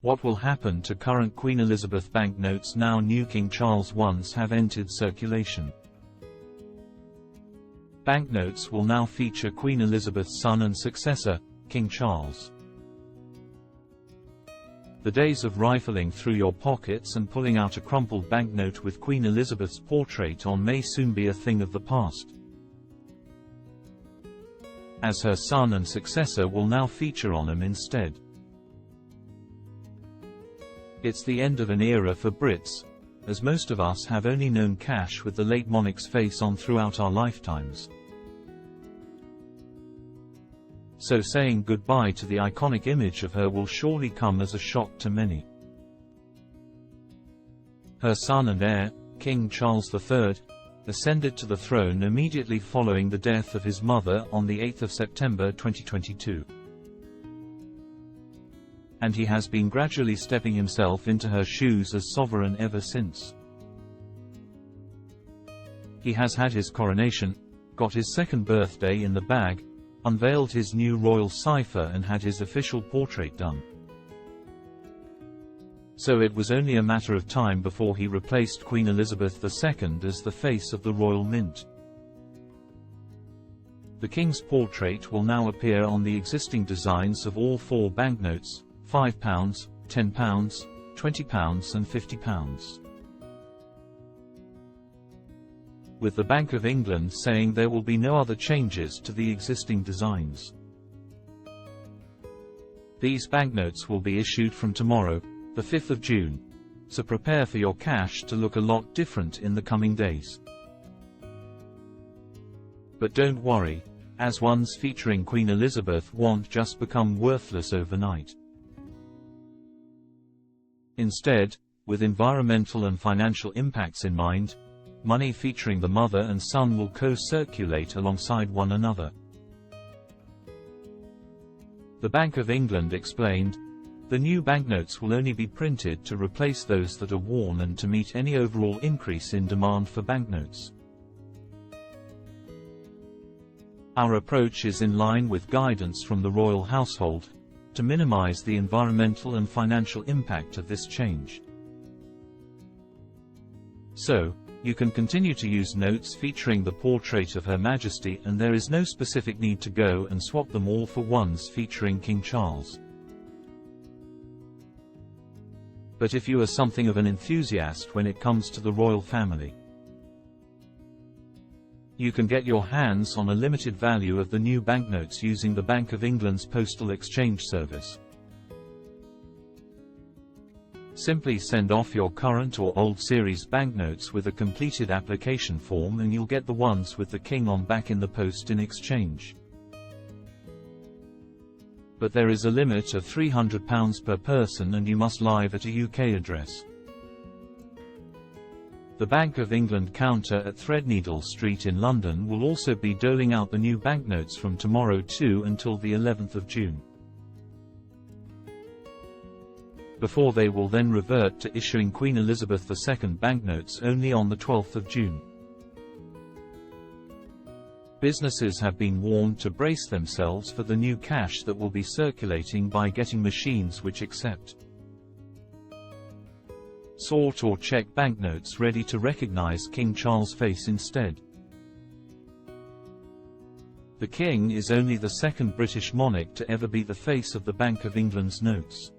What will happen to current Queen Elizabeth banknotes now new King Charles ones have entered circulation? Banknotes will now feature Queen Elizabeth's son and successor, King Charles. The days of rifling through your pockets and pulling out a crumpled banknote with Queen Elizabeth's portrait on may soon be a thing of the past, as her son and successor will now feature on them instead. It's the end of an era for Brits, as most of us have only known cash with the late monarch's face on throughout our lifetimes. So saying goodbye to the iconic image of her will surely come as a shock to many. Her son and heir, King Charles III, ascended to the throne immediately following the death of his mother on the 8th of September 2022. And he has been gradually stepping himself into her shoes as sovereign ever since. He has had his coronation, got his second birthday in the bag, unveiled his new royal cipher and had his official portrait done. So it was only a matter of time before he replaced Queen Elizabeth II as the face of the Royal Mint. The King's portrait will now appear on the existing designs of all four banknotes: £5, £10, £20 and £50. With the Bank of England saying there will be no other changes to the existing designs. These banknotes will be issued from tomorrow, the 5th of June, so prepare for your cash to look a lot different in the coming days. But don't worry, as ones featuring Queen Elizabeth won't just become worthless overnight. Instead, with environmental and financial impacts in mind, money featuring the mother and son will co-circulate alongside one another. The Bank of England explained, the new banknotes will only be printed to replace those that are worn and to meet any overall increase in demand for banknotes. Our approach is in line with guidance from the royal household, to minimize the environmental and financial impact of this change. So, you can continue to use notes featuring the portrait of Her Majesty and there is no specific need to go and swap them all for ones featuring King Charles. But if you are something of an enthusiast when it comes to the royal family, you can get your hands on a limited value of the new banknotes using the Bank of England's postal exchange service. Simply send off your current or old series banknotes with a completed application form and you'll get the ones with the King on back in the post in exchange. But there is a limit of £300 per person and you must live at a UK address. The Bank of England counter at Threadneedle Street in London will also be doling out the new banknotes from tomorrow too until the 11th of June. Before they will then revert to issuing Queen Elizabeth II banknotes only on the 12th of June. Businesses have been warned to brace themselves for the new cash that will be circulating by getting machines which accept, sort or check banknotes ready to recognize King Charles' face instead. The King is only the second British monarch to ever be the face of the Bank of England's notes.